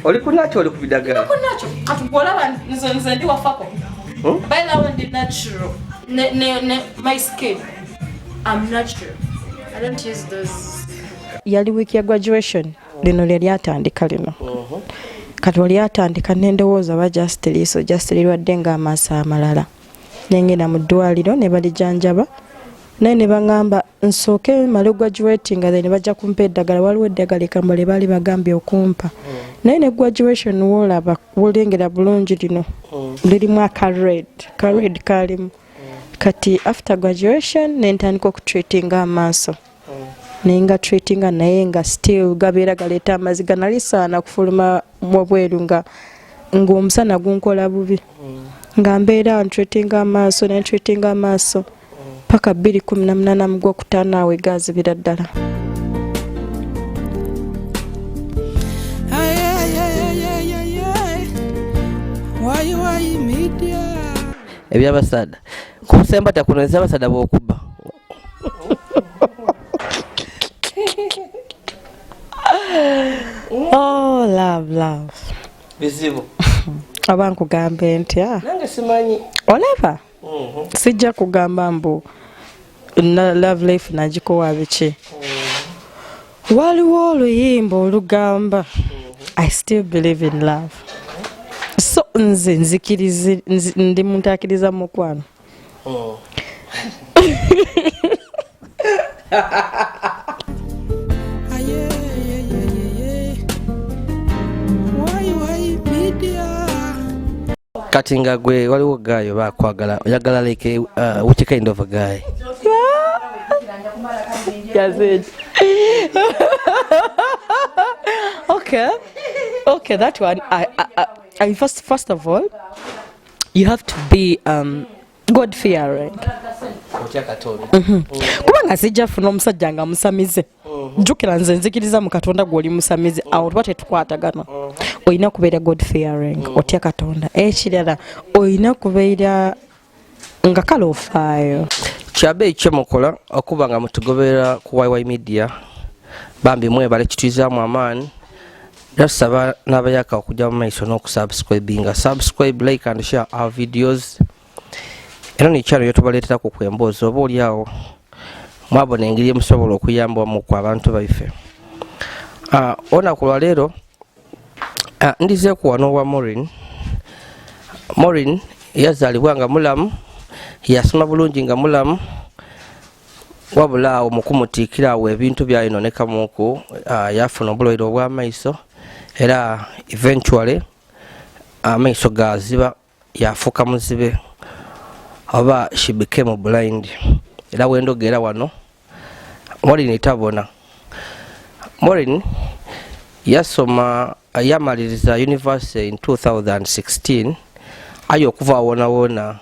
oli kunacho oli kubidagala kunacho katugolaba nze ndi wafako by now ndi natural my skin I'm natural I don't use those yali week ya graduation lino lyatandika lino kati lyatandika nendowooza ba just lirwadde nga amaaso amalala nengenda mu ddwaliro ne balijanjaba naye ne baŋŋamba nsooke male graduating then bajja kumpa eddagala waliwo eddagala ekambale baali bagambye okumpa naye ne graduation woolaba wolengera bulungi lino lirimu akared kalimu kati after graduation nentandika okutreatinga amaaso nenga treatinga naye nga still gabeera galeeta amazzi ganalisaana kufuluma mubweru nga ng'omusana gunkola bubi nga mbeera ntreatinga amaaso nentreatinga amaaso paka 2018 mu Gwokutaano awe gaazibira ddala. Ebyabasada kusemba takuneza abasada b'okuba Oh, love. bizibu abankugambe ntya nange simanyi olaba sijja kugamba mbu na love life nagikowa biki waliwo oluyimba olugamba I still believe in love so nze nzikiriza ndi muntu akiriza mukwano kati nga gwe waliwo gayo bakwagala oyagala like which kind of a guy Yazid. Okay, that one I first of all you have to be God fearing. Kubanga sijja funa omusajja nga musamize jukira nze nzikiriza mu Katonda gw'oli musamize awo tuba tetukwatagana oyina kubeera God fearing otya Katonda ekirala oyina kubeera nga kale ofaayo kyabe ekyemukola okuba nga mutugobera ku YY Media bambi mwebale kituyizaamu amaani tusaba n'abayaka okujja mu maiso n'okusubscribinga subscribe like and share our videos era ni channel yotubaleetera ku kwemboozi oba oli awo mwabona engeri emusobola okuyambamu ku abantu baife olunaku lwa leero ndizeeku wano wa Moreen yazaalibwa nga mulamu yasoma bulungi nga mulamu wabula awo mu kumutiikira awo ebintu byayononekamuku yafuna obulwaire obw'amaiso era eventually amaiso gaziba yafuuka muzibe oba she became blind era wendogera wano Moreen tabona Moreen yasoma yamaliriza university in 2016 ayo okuva wona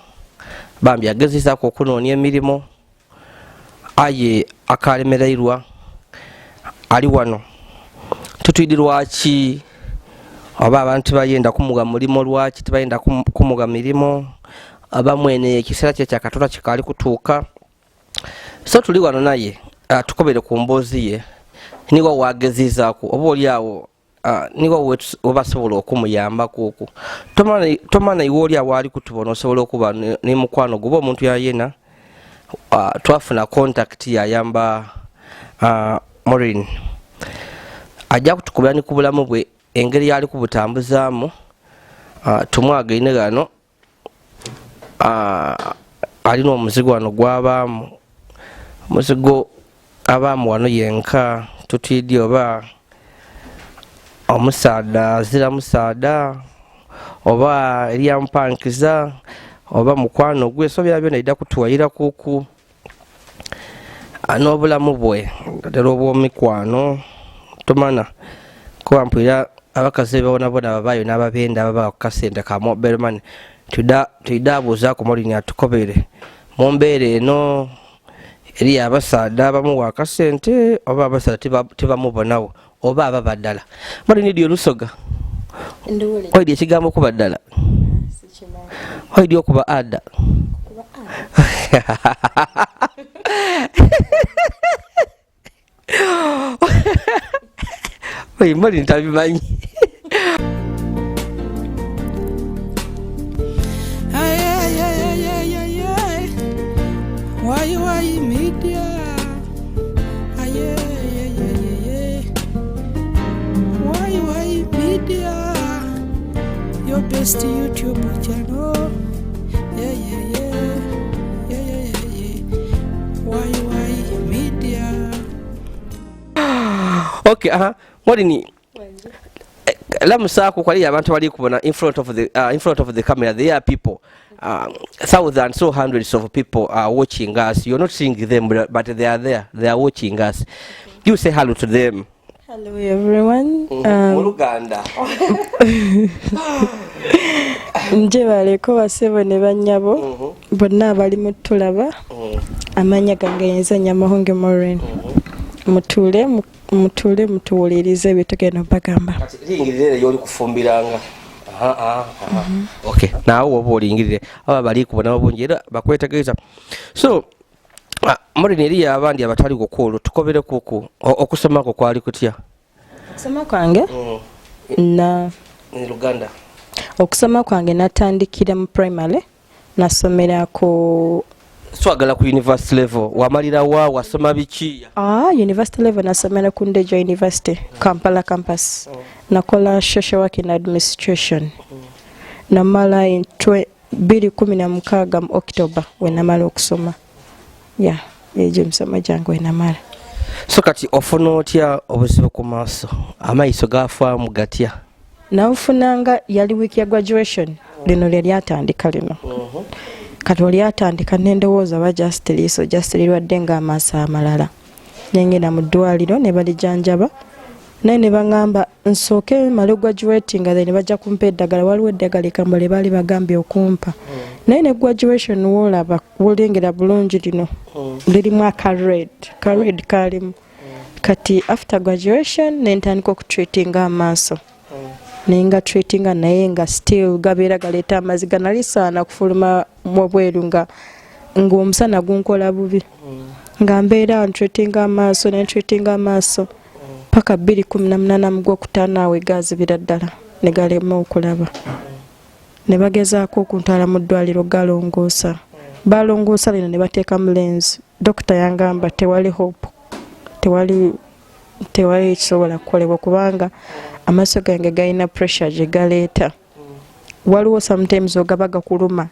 bambi agezezaako okunoonya emirimu aye akalemererwa ali wano tutwidirwaki oba abantu bayenda kumuga mulimo lwaki tibayenda kumuga mirimo abamwene ekiseera kye kyakatonda kikaali kutuuka so tuli wano naye tukobere ku mboozi ye niwo wagezezaako oba oli awo niwo obasobola okumuyamba kuku tomana iwe oli awo ali kutubona osobola okuba ne mukwano guba omuntu yayena twafuna contact yayamba Moreen ajja kutukubira ni ku bulamu bwe engeri yali kubutambuzaamu tumwagaine gano alina omuzigo wano gw'abaamu muzigo abaamu wano yenka tutidde oba omusaada azira musaada oba eryampankiza oba mukwano gwe so byabyo naida kutuwayira kuku n'obulamu bwe ddala obw'omikwano tomana kuba mpulira abakazi bonabona babayo n'ababenda ababa kukasente ka mobile money tuidaabuuzaako Moreen atukobere mu mbeera eno eri abasaada abamuwa akasente oba abasaada tebamubonawo oba ababa ddala Moreen dio lusoga waidi ekigambo kuba ddala waidi okuba ada Moreen tabimanyi best YouTube channel. Yeah, yeah, yeah. Yeah, yeah, yeah, yeah. Why media? Okay, Moreen. Lamusako kwali abantu bali kubona in front of the camera. There are people, thousands, so hundreds of people are watching us. You're not seeing them, but they are there. They are watching us. You say hello to them. Hello everyone. Oluganda. Nje baleko basebo ne banyabo bonna abali mutulaba amanya gange yenza Nyamahungwe Moreen. Mutule mutuwulirize bitugenda bagamba. Kati lingirire yoli kufumbiranga. Okay, nawo obo lingirire aba bali kubona obunjira bakwetegeeza. So Moreen eri abandi abatali gukolo tukobere kuku okusoma ko kwali kutya? Okusoma kwange na Luganda. Okusoma kwange natandikira mu primary nasomera ku swagala ku university level wamalira wa wasoma biki? University level nasomera ku Ndejje University Kampala campus. Nakola social work in administration. Namala in 2016 mu October when namala okusoma. Yeah, ejo msoma jangu enamala. So kati ofuna otya obuzibu ku maaso amaiso gafa mu gatya? Naufunanga yali week ya graduation lino lyatandika lino. Kati lyatandika nendowooza ba just lwadde nga amaso amalala. Nengenda mu ddwaliro ne balijanjaba. Naye ne bangamba nsooke male graduating nga ne bajja kumpa eddagala. Waliwo eddagala ekambole baali bagambye okumpa. Naye ne graduation woolaba wolengera bulungi lino lirimu akared kalimu. Kati after graduation nentandika okutreatinga amaaso. Nenga treatinga naye nga still gabeera galeeta amaziga nali saana kufuluma mu bweru nga omusana gunkola bubi. Nga mbeera ntreatinga amaaso paka 2018 mu Gwokutaano awo egazibira ddala ne galema okulaba. Ne bagezaako okuntwala mu ddwaliro galongoosa. Balongoosa lino ne bateeka mu lens. Dokita yangamba tewali hope. Tewali kisobola kukolebwa kubanga amaaso gange galina pressure gye galeeta. Waliwo sometimes ogaba gakuluma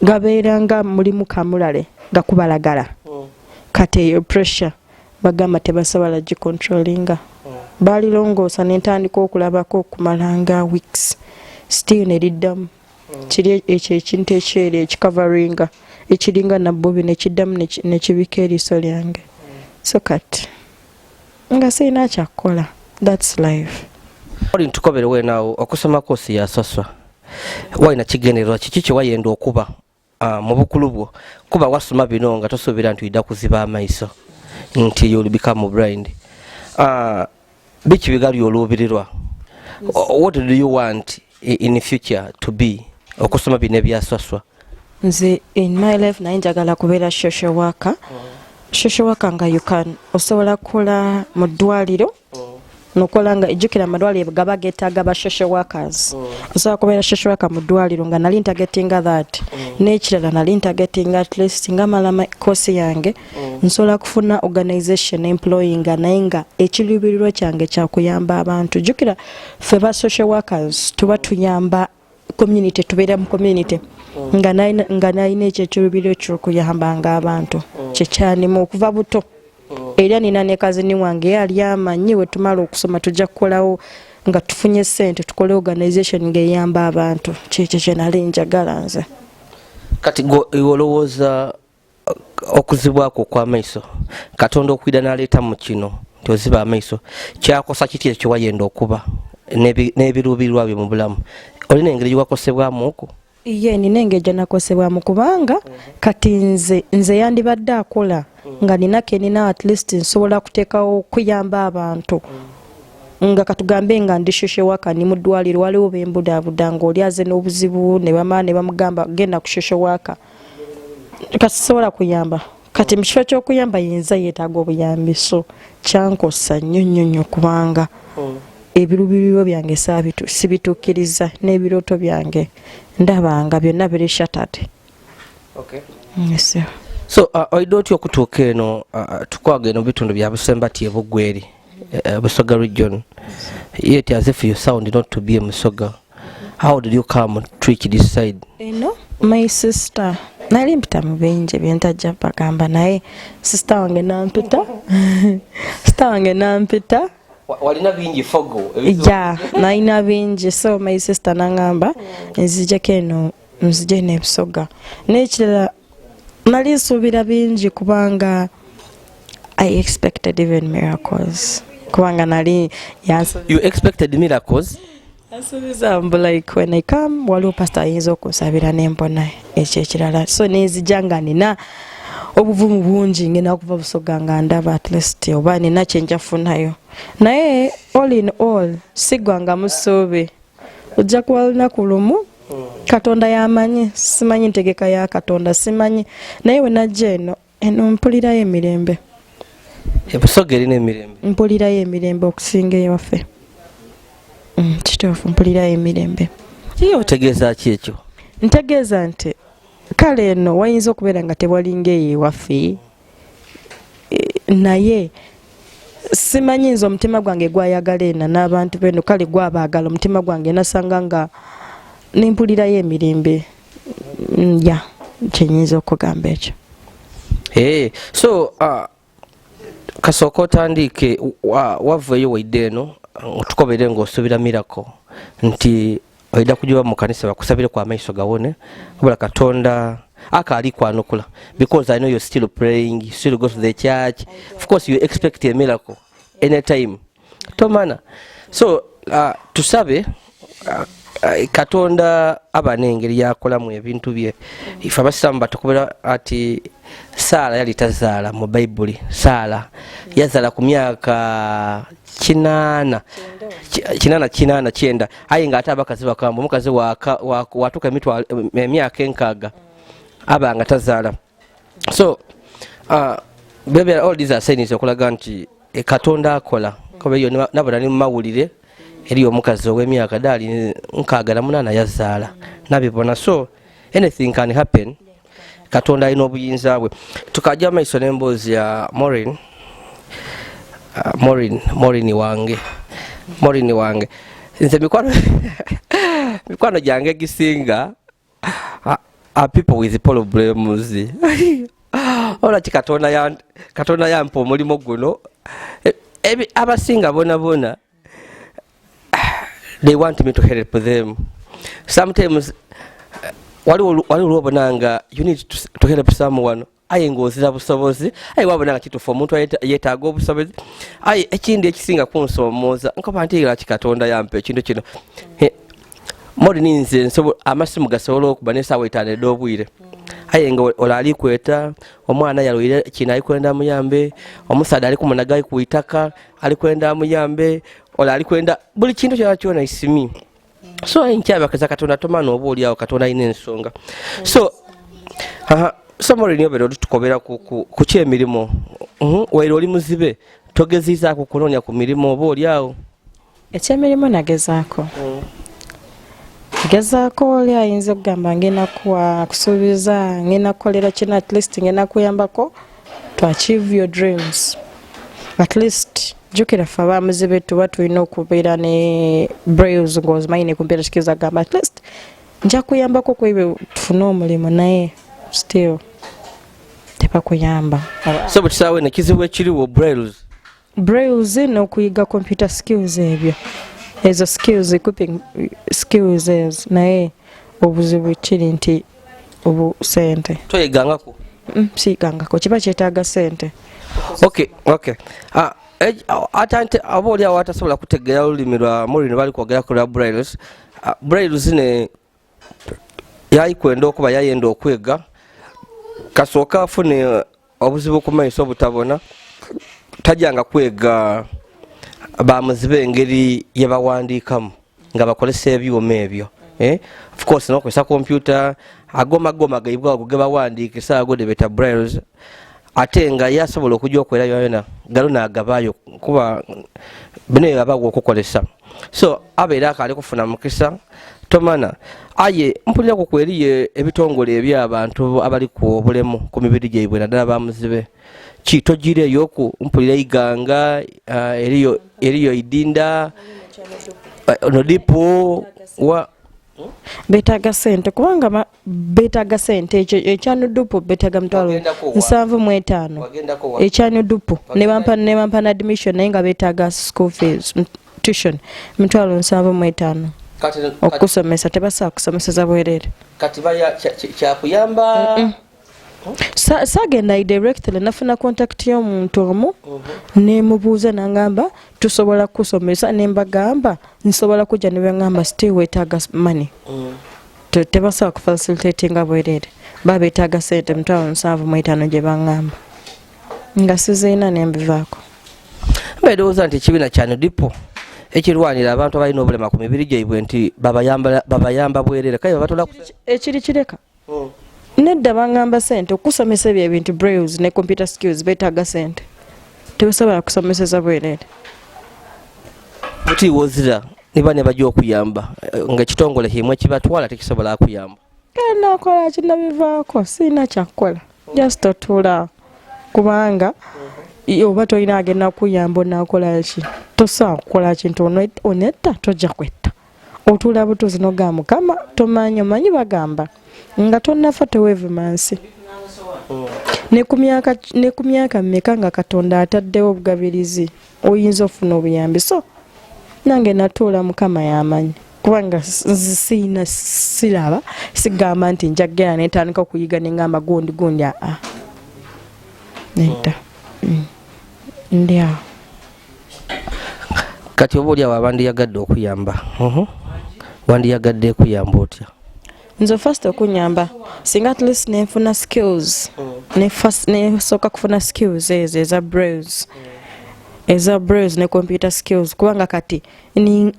gabeera nga mulimu kamulale gakubalagala. Kati eyo pressure bagamba tebasobola gicontrollinga. Balilongoosa nentandika okulabako okumalanga weeks. Still neriddamu. Kiri ekyo ekintu ekyeru ekikavaringa ekiringa nabbobi nekiddamu nekibika eriiso lyange. So kati nga sirina kyakukola. That's life. Moreen tukobere wenaawo okusoma kosi yasaswa. Wayina kigendererwa kiki kye wayenda okuba mu bukulu bwo kuba wasoma bino nga tosuubira nti oyidda kuziba amaiso nti you'll become blind. Biki bigali oluubirirwa? What do you want in the future to be? Okusoma bino ebyasaswa. Nze in my life naye njagala kubeera social worker. Social worker nga you can osobola kukola mu ddwaliro nokola nga ejjukira amadwaliro gaba getaaga ba social workers. Osobola kubeera social worker mu ddwaliro nga nali ntagetinga that. N'ekirala nali ntagetinga at least nga mala course yange nsobola kufuna organization employing naye nga ekiruubirirwa kyange kyakuyamba abantu. Jjukira ffe ba social workers tuba tuyamba community, tubeera mu community nga nalina ekyo ekiruubirirwa ky'okuyambanga abantu. Kyekyanimu okuva buto. Era nina ne kazini wange yali amanyi we tumala okusoma tujja kukolawo nga tufunye ssente tukole organization ng'eyamba abantu. Kyekyo kye nali njagala nze. Kati olowooza okuzibwako okw'amaiso Katonda okwida n'aleeta mu kino nti oziba amaiso kyakosa kiti ekyo wayenda okuba n'ebiruubirirwa byo mu bulamu? Olina engeri gyewakosebwamu okwo? Ye nina engeri gye nakosebwamu kubanga kati nze yandibadde akola nga nina kenina at least nsobola kuteekawo okuyamba abantu. Nga katugambe nga ndi social worker ni mu ddwaliro waliwo bembudaabuda ng'oli aze n'obuzibu ne bamala ne bamugamba genda ku social worker. Kati sobola kuyamba. Kati mu kifo ky'okuyamba yinza yeetaaga obuyambi. So kyankosa nnyo kubanga ebiruubirirwa byange sibituukiriza n'ebirooto byange ndabanga byonna biri shattered. Okay. Yes, sir. So oyidde otya okutuuka eno tukwaga eno bitundu bya Busembati Bugweri Busoga region, yet as if you sound not to be a Musoga. How did you come to trick this side? My sister nali mpita mu bingi byentajja bagamba naye sister wange nampita walina bingi fogo ja nalina bingi so my sister nangamba nzijeko eno nzije n'ebisoga n'ekirala nali nsuubira bingi kubanga I expected even miracles kubanga nali you expected miracles? Like when I come, waliwo pastor ayinza okunsabira nempona ekyo ekirala so nezijja nga nina obuvumu bungi ngenda kuva busoga nga ndaba at least oba nina kyenjafunayo naye all in all sigwanga musuubi ojja kuba lunaku lumu Katonda yamanyi simanyi ntegeka ya Katonda simanyi naye we najja eno mpulirayo emirembe ebusoga erina emirembe mpulirayo emirembe okusinga ewaffe kituufu mpulirayo emirembe kiyo otegeeza ki ekyo ntegeeza nti kale eno wayinza okubeera nga tewalinga eyo ewaffe naye simanyi nze omutima gwange gwayagala ena n'abantu beno kale gwabaagala omutima gwange nasanga nga nimpulirayo emirembe ya kyenyinza okugamba ekyo so kasooka otandike wavaeyo waidde eno otukobere ng'osuubira mirako nti oida kujiba mu kanisa bakusabire kwa maiso gawone obula Katonda akaali kwanukula because I know you're still praying, you still go to the church, of course you expect a miracle anytime tomana so tusabe Katonda abana engeri yakolamu ebintu bye ife abasiramu batukubira ati Sara yali tazaala mu Bayibuli Sara yazaala ku myaka 9 aye nga ate abakazi bakamba omukazi watuuka emyaka 6 abanga tazaala so baby all these are signs okulaga nti Katonda akola kuba yo nabona ni mawulire eri omukazi ow'emyaka dali 68 yazaala nabibona so anything can happen Katonda alina obuyinza bwe tukajja maiso n'emboozi ya Moreen wange nze mikwano gyange gisinga are people with problems ola Katonda yampa omulimu guno abasinga bona they want me to help them sometimes waliwo obonanga you need to help someone aye ng'ozira busobozi aye wabonanga kituufu omuntu yeetaaga obusobozi aye ekindi ekisinga kunsoomooza nkoba nti era Katonda yampa ekintu kino Moreen nze amasimu gasobola okuba n'essaawa 5 ed'obwire aye nga olali kweta omwana yalwire kino ali kwenda muyambe omusaadde ali kumunaga ku itaka ali kwenda muyambe olali kwenda buli kintu kyona isimi so nkyabakaza Katonda tomana oba oli awo Katonda alina ensonga so Moreen obera tukobera ku kyemirimu waire oli muzibe togezizaako kunoonya ku mirimu oba oli awo ekyemirimu nagezaako oli ayinza okugamba ngenda kusuubiza ngenda kukolera kino at least ngenda kuyambako to achieve your dreams at least jukira ffe abamuzibe tuba tulina okubeera ne brails ng'ozimanyi ne kumpeera kikiza gamba at least nja kuyambako kwebyo tufune omulimu naye still tebakuyamba so butisaawe nekizibu ekiriwo brails n'okuyiga computer skills ebyo ezo skills equipping skills ezo naye obuzibu kiri nti obu sente toyegangako siigangako kiba kyetaaga sente okay atante aba oli awo atasobola kutegeera olulimi lwa Moreen bali kwogera ku lwa brails ne yayikwenda okuba yayenda okwega kasooka afune obuzibu ku maiso obutabona tajanga kwega bamuzibe engeri yebawandiikamu nga bakolesa ebyuma ebyo of course n'okozesa computer agomagoma gaibwago ge bawandiikisa ago de beta brails ate nga yasobola okujja okwera yona galo n'agabaayo kuba bino yabago okukolesa so abeera akaali kufuna mukisa tomana aye mpulira ku kweriye ebitongole eby'abantu abali ku obulemu ku mibiri gyaibwe naddala bamuzibe kitogireyo oku mpulira iganga eriyo idinda nodipo Beetaaga ssente kubanga beetaaga ssente ekyanudupu beetaaga mutwalo 75 ekyanudupu ne bampa na admission naye nga beetaaga school fees tuition mutwalo 75 okusomesa tebasaa kusomeseza bwerere kati kyakuyamba sagenda directly nafuna contact y'omuntu omu nemubuuza nangamba tusobola kusomesa nembagamba nsobola kujja nebangamba still wetaaga money tebasobola kufacilitatinga bwerere babetaaga sente mutwalo 75 gye bangamba nga siziina nembivaako mbedowooza nti ekibiina kyano dipo ekirwanira abantu abalina obulema ku mibiri gyaibwe nti babayamba bwerere kale babatola ekiri kireka nedda bangamba sente okusomesa ebyo ebintu brails ne computer skills betaaga sente tebasobola kusomeseza bwerere muti wozira niba ne bajja okuyamba nga ekitongole kimwe kibatwala tekisobola kuyamba nakola kinabivaako siina kyakukola just otuula kubanga oba tolina agenda kuyamba onakola ki tosobola kukola kintu onetta tojja kwetta otuula butuuzi noga mukama omanyi bagamba nga tonnafa teweevumansi ne ku myaka mmeka nga Katonda ataddewo obugabirizi oyinza ofuna obuyambi so nange natuula mukama yamanyi kubanga siina siraba sigamba nti njagera netandika okuyiga nengamba gundi neta ndi awo kati oba oliawo abandiyagadde okuyamba wandiyagadde kuyamba otya nze first okunyamba singa at least nenfuna skills nesooka kufuna skills ezo eza brails ne computer skills kubanga kati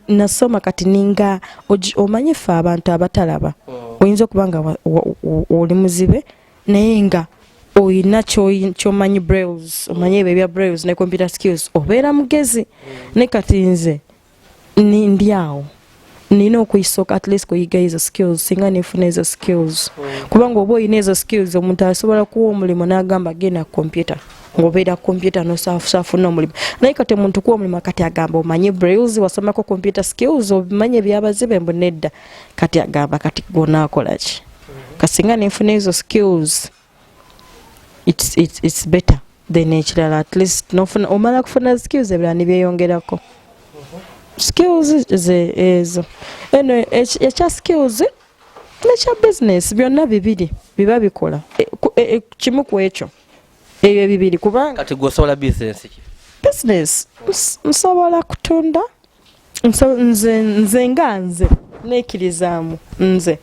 nasoma kati ninga omanyi ffe abantu abatalaba oyinza okubanga oli muzibe naye nga oyina kyomanyi brails omanyi ebyo ebya brails ne computer skills obeera mugezi ne kati nze ndi awo nina okuyisooka at least kuyiga ezo skills singa nefuna ezo skills kubanga oba oyina ezo skills omuntu asobola kuwa omulimu n'agamba genda ku computer ngobeera computer nosafuna omulimu naye kati omuntu kuwa omulimu kati agamba omanyi brails wasomako computer skills obimanyi ebyabazibe mbu nedda kati agamba kati gonaakola ki kasinga nefuna ezo skills it's better than ekirala at least nofuna omala kufuna skills ebirala nibyeyongerako skills ezo eno ekya skills nekya business byonna bibiri biba bikola kimu ku ekyo ebyo bibiri kubanga kati gwosobola business nsobola kutunda nze nga nze nekirizaamu nze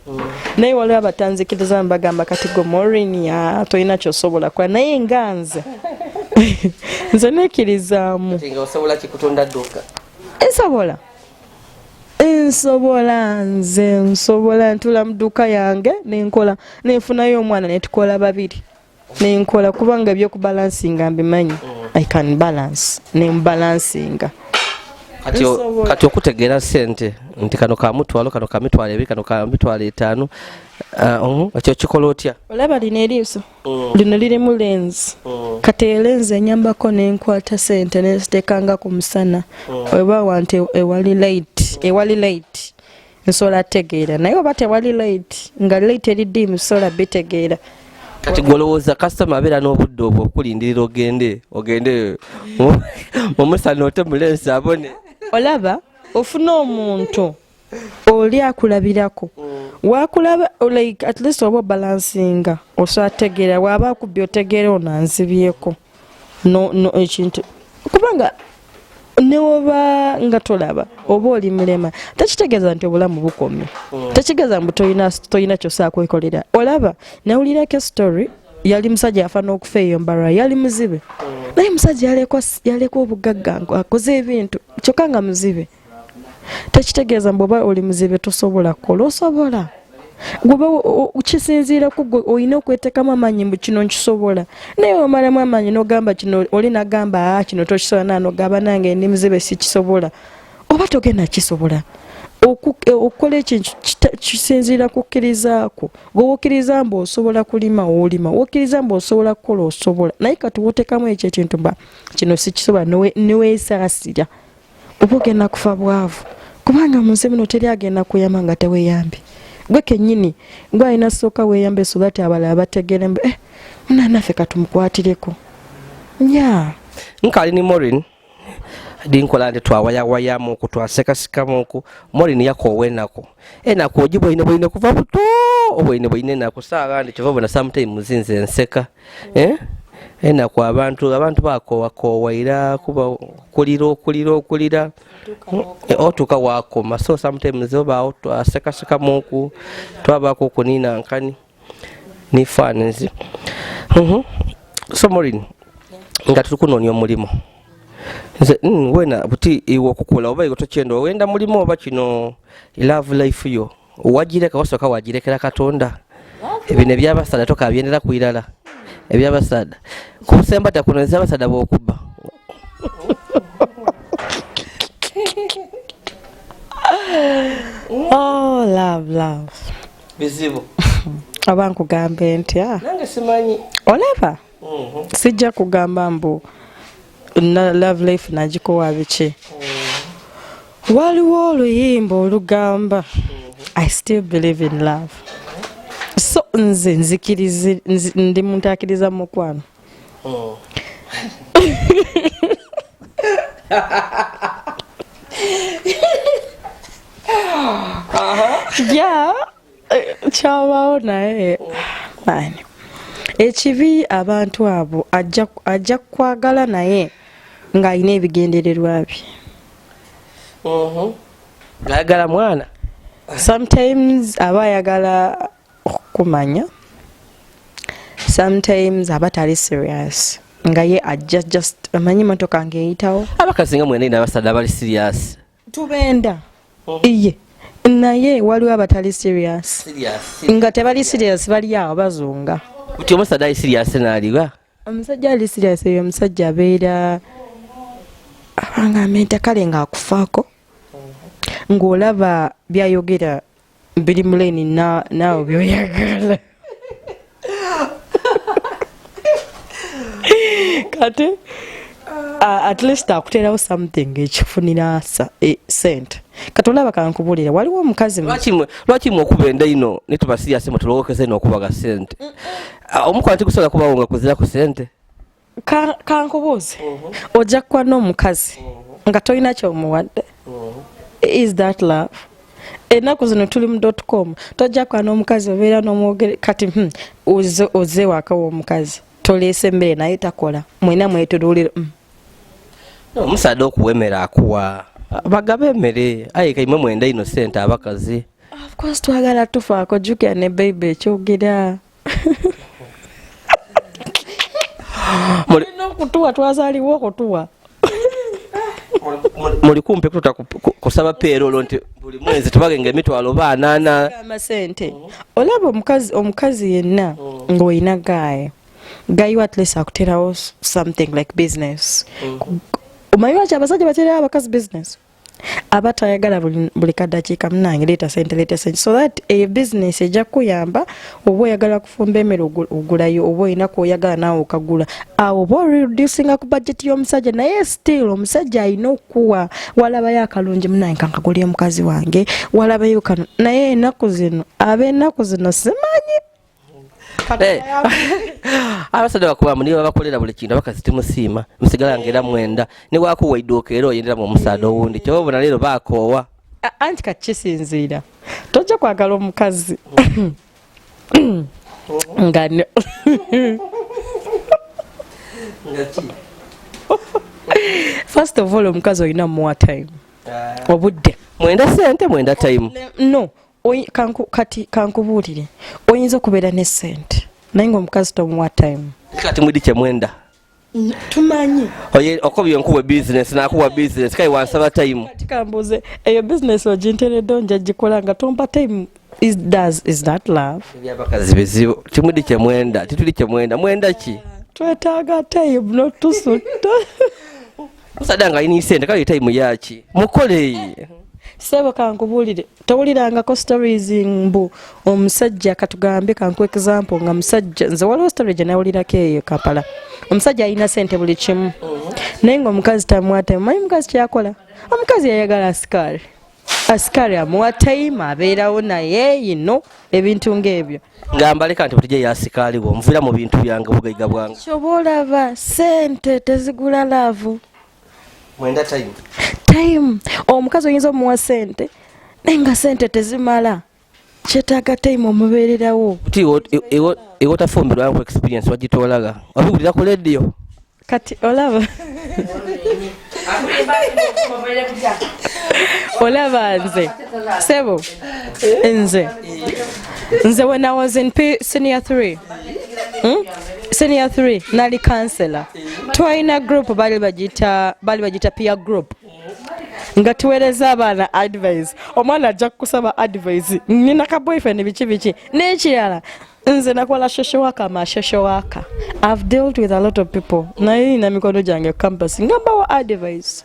naye waliwo abatanzikirizamu bagamba kati gwe Moreen tolina kyosobola kola naye nga nze nze nekirizaamu osobola kikutunda dduka nsobola ntula mu dduuka yange nenkola nenfunayo omwana netukola babiri nenkola kubanga ebyokubalansinga mbimanyi I can balance nembalansinga kati okutegeera sente nti kano kamutwalo kano kamitwalo ebiri kano kamitwalo 5 ekyo kikola otya olaba lino eriiso lino lirimu lens kati lens enyambako nenkwata sente neziteekanga ku musana oba wanti ewali light nsobola tegeera naye oba tewali light nga light eridimu sobola bitegeera kati golowooza kasitoma abeera n'obudde obwo okulindirira ogende omusana ote mu lensi abone olaba ofuna omuntu oli akulabirako wakulaba like at least oba balansinga osategeera waba akubye otegeera onanzibyeko no ekintu kubanga newoba nga tolaba oba oli mulema tekitegeeza nti obulamu bukomye tekitegeeza mbu tolina kyosaako kwekolera olaba nawulirako story yali musajja afa n'okufa eyo mbarwa yali muzibe naye musajja yaleka obugagga akoze ebintu kyokka nga muzibe tekitegeeza mbu oba oli muzibe tosobola kukola osobola gwoba kisinziira ku gwe olina okweteekamu amaanyi mbu kino nkisobola naye omalamu amaanyi n'ogamba kino oli nagamba kino tokisobola n'ogamba nange ndi muzibe sikisobola oba togenda kisobola okukola ekintu kisinziira kukkirizaako gwewokkiriza mbu osobola kulima olima wokkiriza mbu osobola kukola osobola naye kati woteekamu ekyo ekintu mba kino sikisobola neweesaasira oba ogenda kufa bwavu kubanga mu nsi muno teri agenda kuyamba nga teweeyambe gwe kennyini gwe alina sooka weeyambe so that abalala bategeere munanaffe katumukwatireko nkali ni Moreen dinkola ndi twawayawayamu oku twasekasikamu oku Moreen yakoowa enaku ogibwine bwine kuva buto obwine bwine enaku saagandi kyova bona sometimes nze nseka enaku abantu bakoowa era kuba kulira otuuka waakoma so sometimes obaawo twasekasikamu oku twabaako okuniina nkani nifaananzi so Moreen nga tuli kunoonya omulimu nze wena buti iwe okukula oba iwe tokyenda wenda mulimu oba kino love life yo wagireka wasooka wagirekera Katonda ebino ebyabasada tokabyendera kwirala ebyabasada kumusembata kuno ezabasada b'okuba love bizibu oba nkugambe nti nange simanyi olaba sijja kugamba mbu na love life nagikowa biki waliwo oluyimba olugamba I still believe in love so nze nzikirize ndi muntu akkiriza mu mukwano kyabaawo naye ekibi abantu abo ajja kwagala naye ng'alina ebigendererwa bye ayagala mwana sometimes aba ayagala okukumanya sometimes aba tali serious nga ye ajja just amanyi motoka ng'eyitawo abakazi nga mwena abasada abali serious tubenda iye naye waliwo abatali serious nga tebali serious bali awo bazunga buti omusajja ali serious n'aliwa omusajja ali serious eyo omusajja abeera abanga amenta kale ng'akufaako ng'olaba byayogera biri muleni naawe byoyagala kati at least akuteerawo something ekifunira sente kati olaba kankubulira waliwo omukazi lwaki mwe okuba enda ino netuba serious mwe tulowokeza ino okubaga sente omukwano tigusobola kubawo nga kuzira ku sente kankubuuze ojja kuba n'omukazi nga tolina kyomuwadde is that love ennaku zino tuli mu .com tojja kuba n'omukazi obeera n'omwogere kati oze waakawo omukazi toleese emmere naye takola mwena mwetuluulira omusaadde okuwemera akuwa bagabe emmere aye kaimwe mwenda ino sente abakazi of course twagala tufaako jjukira ne baby ekyogera mulina okutuwa twazaaliwo okutuwa muli kumpi kututa kusaba payroll nti buli mwezi tubagenga emitwalo baanaana amasente olaba omukazi yenna ng'olina gayi at least akuteerawo something like business omanyi lwaki abasajja bateerawo abakazi business aba tayagala buli kaddakiika munange leeta sente so that a business ejja kuyamba oba oyagala kufumba emmere ogulayo oba olina kwoyagala naawe okagula awo oba oreducinga ku budget y'omusajja naye still omusajja alina okuwa walabayo akalungi munange kankagulya omukazi wange walabayo kano naye ennaku zino ab'ennaku zino simanyi abasajja bakubamu nibo babakolera buli kintu abakazi timusiima musigala ngera mwenda niwakuwa idduuka era oyendera mu omusaadde owundi kyobona leero baakoowa anti kakisinziira tojja kwagala omukazi nga first of all omukazi olina muwa time obudde mwenda sente mwenda time no kati kankubuulire oyinza okubeera ne sente naye ng'omukazi tomuwa time kati mwidi kyemwenda tumanyi okobye nkuwa business nakuwa business kai wansaba time kati kambuuze eyo business oginteredde onja gikola nga tompa time is that love ebyabakazi bizibu timwidi kyemwenda tituli kyemwenda mwenda ki twetaaga time notusutta musadde nga alina sente kale time yaki mukole sebo kankubuulire towulirangako stories mbu omusajja katugambe kanku example nga musajja nze waliwo story gye nawulirako eyo Kampala omusajja alina sente buli kimu naye ng'omukazi tamwata manyi mukazi kyakola omukazi yayagala sikaali asikari amuwa time abeerawo naye yino ebintu ng'ebyo ngambaleka nti butije yasikaliwo nvira mu bintu byange bugaiga bwange kyoba olaba sente tezigula laavu mwenda time omukazi oyinza omuwa sente naye nga sente tezimala kyetaaga time omubeererawo ti ewo tafumbirwaku experience wagitolaga wabigulira ku radio kati olaba olaba nze sebo nze when I was in senior 3 senior 3 nali counselor twalina group bali bagita peer group nga tuweereza abaana advice omwana ajja kukusaba advice nina ka boyfriend biki n'ekirala nze nakola shoshowaka amashoshowaaka I've dealt with a lot of people naye na mikono gyange campus ngambawo advice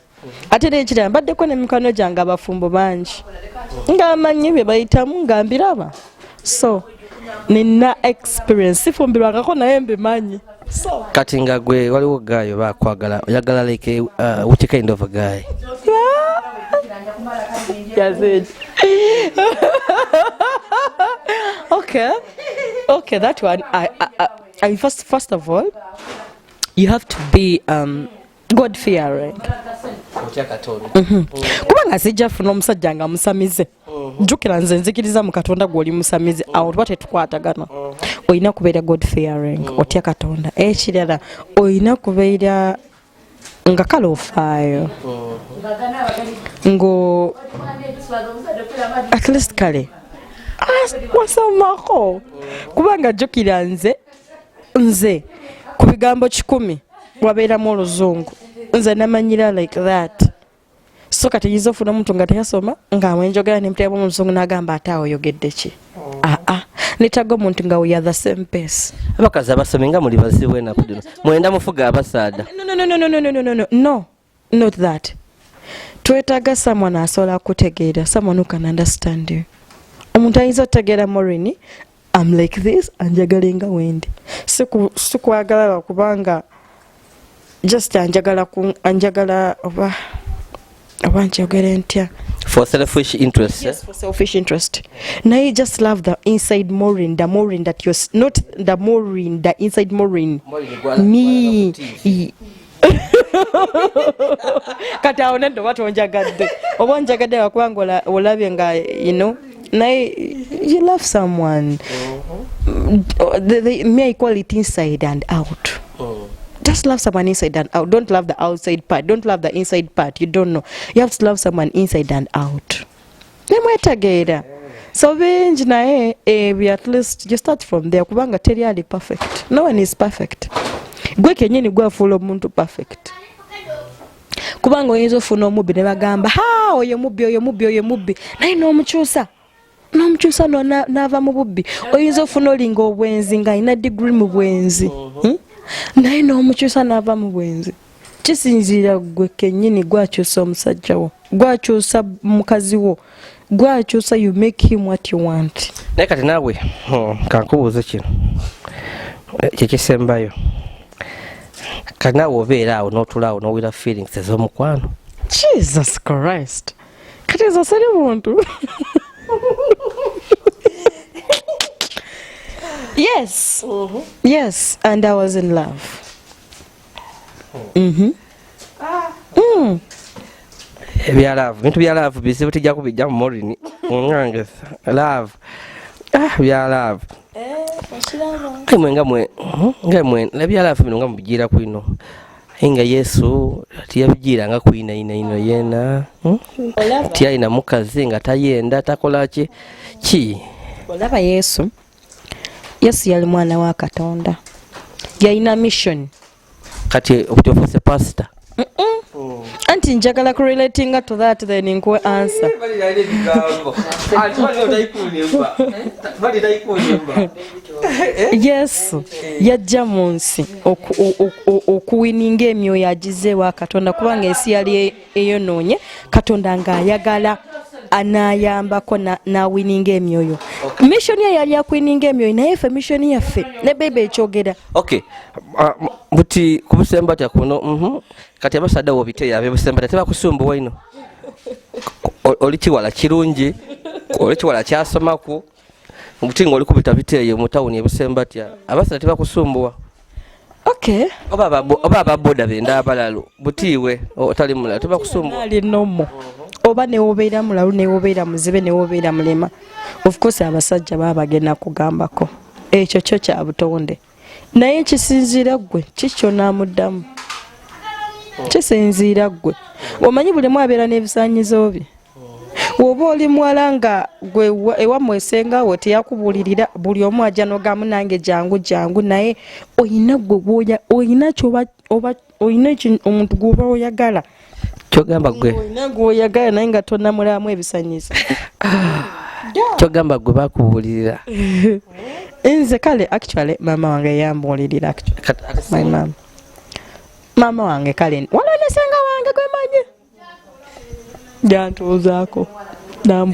ate n'ekirala mbaddeko n'emikono gyange abafumbo bangi ng'amanyi bye bayitamu ngambiraba so nina experience sifumbirwangako naye mbimanyi so kati nga gwe waliwo gaayo bakwagala oyagala like which kind of a guy Yazid. Okay, that one. I first of all, you have to be God fearing. Kubanga sijja funa omusajja nga musamize. Jukira nze nzikiriza mu Katonda gw'oli musamize. Awo tuba tetukwatagana. Oyina kubeera God fearing. Otya Katonda. Ekirala oyina kubeera nga kale ofaayo ngo at least kale wasomako kubanga jjukira nze ku bigambo 10 wabeeramu oluzungu nze namanyira like that so kati yinza ofuna omuntu nga teyasoma ng'amwenjogera nemutera mu luzungu n'agamba ate awo oyogedde ki netaga omuntu nga we are the same pace abakazi abasome nga muli bazibu enaku dino mwenda mufuga abasaada no not that twetaaga someone asobola kutegeera someone who can understand you omuntu ayinza otegeera Moreen I'm like this anjagala nga wendi sikwagala kubanga just anjagala oba njogere ntya for selfish interest. Yes, for selfish interest. Now you just love the inside Moreen, the Moreen that you're not the Moreen, the inside Moreen. Me. Kati aonendo watu onjagadde. Oba onjagadde wakwanga olabye nga you know. Now you love someone. Me I call it inside and out. Just love someone inside and out. Don't love the outside part. Don't love the inside part. You don't know. You have to love someone inside and out. Nemwetageera. So bingi naye at least you start from there kubanga teri perfect. No one is perfect. Gwe kenyini gwafuula omuntu perfect. Kubanga oyinza ofuna omubbi ne bagamba oyo mubbi naye n'omukyusa n'ava mu bubbi. Oyinza ofuna olinga obwenzi nga alina degree mu bwenzi. Naye n'omukyusa n'ava mu bwenzi. Kisinziira gwe kennyini gwakyusa omusajja wo, gwakyusa mukazi wo, gwakyusa you make him what you want. Naye kati naawe kankubuuze kino kyekisembayo kati naawe obeera awo n'otulaawo n'owira feelings ez'omukwano. Jesus Christ, kati ezo seri muntu. Yes. Yes, and I was in love. Bintu bya love bizibu tijja kubijja mu Moreen. Ngange love. Bya love. Ngamwe lebya love bino ngamubigira kwino. Inga Yesu tiyabigira nga kwina ino yena. Tiyalina mukazi nga tayenda takola ki. Olaba Yesu yali mwana wa Katonda. Yalina mission. Kati okutofuse pastor. Anti njagala correlating to that then nkwe answer. Yes, yajja mu nsi okuwininga emyoyo agize wa Katonda kubanga ensi yali eyonoonye Katonda ng'ayagala anayambako na wininga emyoyo. Mission ye yali yakwininga emyoyo naye ffe mission yaffe ne bebe ekyogera. Okay. Buti kubusemba tya kuno kati abasadde wo biteya abe busemba tebakusumbuwa ino. oli kiwala kirungi oli kiwala kyasomaku obutinga oli kubita biteeyo mu tawuni ebusembatya abasajja tebakusumbuwa okay oba ababoda benda abalalu butiiwe otali mulala tebakusumbuwa ali nomo oba newobeera mulalu newobeera muzibe newobeera mulema of course abasajja baba bagenda kugambako ekyo kyo kya butonde naye kisinziira ggwe kikyo naamuddamu kisinziira ggwe omanyi buli mwabeera n'ebisaanyizo bye woba oli muwala nga gwe ewammwe esengawo teyakubuulirira buli omu ajja nogamu nange jangu naye oyina gwe oyina kyoba oyina omuntu gwoba oyagala kyogamba gwe oyina gweoyagala naye nga tonnamulamu ebisanyizo kyogamba gwe bakubuulirira nze kale actually maama wange yambuulirira my mom maama wange kale waliwo nesenga wange gwemanyi jantuuzaako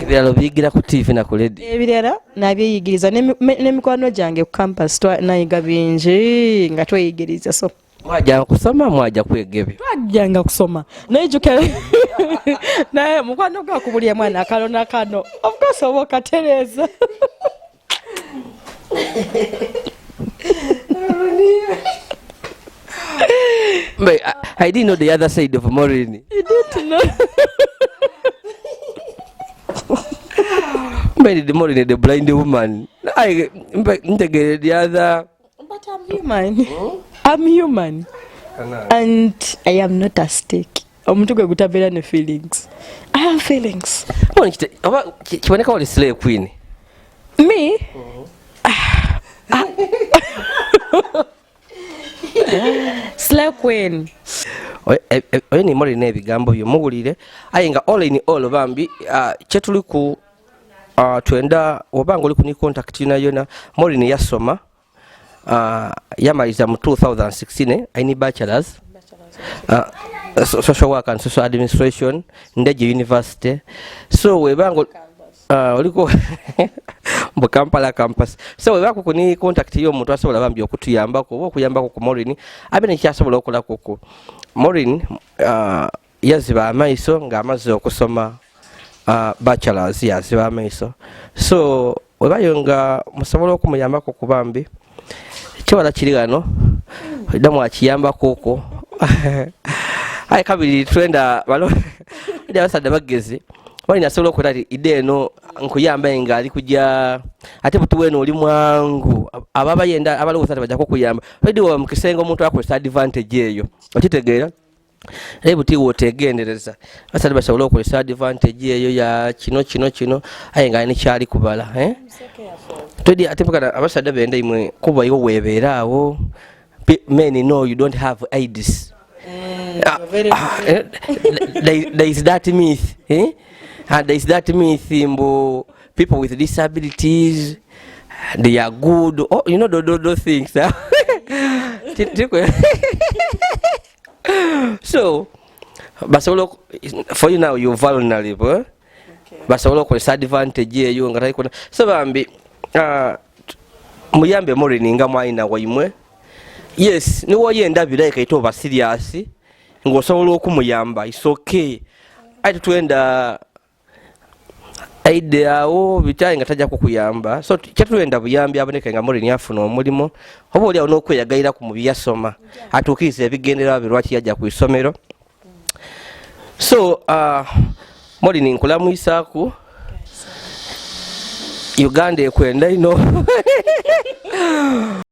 ebiralo biyigira ku TV na ku radio ebirala nabyeyigiriza n'emikwano gyange ku campus nayiga bingi nga tweyigiriza so mwajjanga kusoma mwajja kwegebe twajjanga kusoma naye jukira naye mukwano gwakubulya mwana akalona kano of course oba okatereeza But I didn't know the other side of Moreen. You didn't know. But the Moreen, the blind woman. I integrated the other. But I'm human. I'm human. And I am not a stick. Omuntu gwe gutabeera ne feelings. I have feelings. Kiboneka oli slave queen. Me? Slave queen. Oyo ni Moreen ebigambo byo muwulire aye nga all in all bambi kyetuli ku twenda obanga oli ku ni contact yona Moreen yasoma yamaliza mu 2016 aini bachelors social work and social administration Ndejje University so webanga oliko mu Kampala campus so webako kuni contact yo omuntu asobola bambi okutuyambako oba okuyambako ku Moreen abe ne kyasobola okolako ku Moreen yaziba amaso nga amaze okusoma bachelors yaziba amaso so webayonga musobola okumuyambako ku bambi kiwala kiri wano damu akiyambako okwo aye kabiri twenda balo ndi abasajja bagezi Moreen asobola okukola ide eno nkuyamba nga ali kujja ate butuweno oli mwangu ababa yenda abalowooza bajja kukuyamba wedi wa mukisenga omuntu akozesa advantage eyo okitegeera naye butiwo otegendereza abasajja basobola okukozesa advantage eyo ya kino aye nga nikyali kubala twedi ate mpaka abasajja benda imwe kuba iwo webeera awo men know you don't have IDs there is that myth and there is that myth mbo people with disabilities they are good oh you know those things so basobola for you now you're vulnerable basobola ko disadvantage eyo nga taiko so bambi muyambe Moreen nga mwaina waimwe yes niwo yendabira ekaito ba serious ngosobola okumuyamba is okay ati twenda aide awo bitaye nga tajja kukuyamba so kyatwenda buyambi aboneka nga Moreen afuna omulimu oba oli ono okweyagayira ku mubi yasoma atuukiriza ebigendera birwaki yajja ku isomero so Moreen nkulamuyisaako Uganda ekwenda ino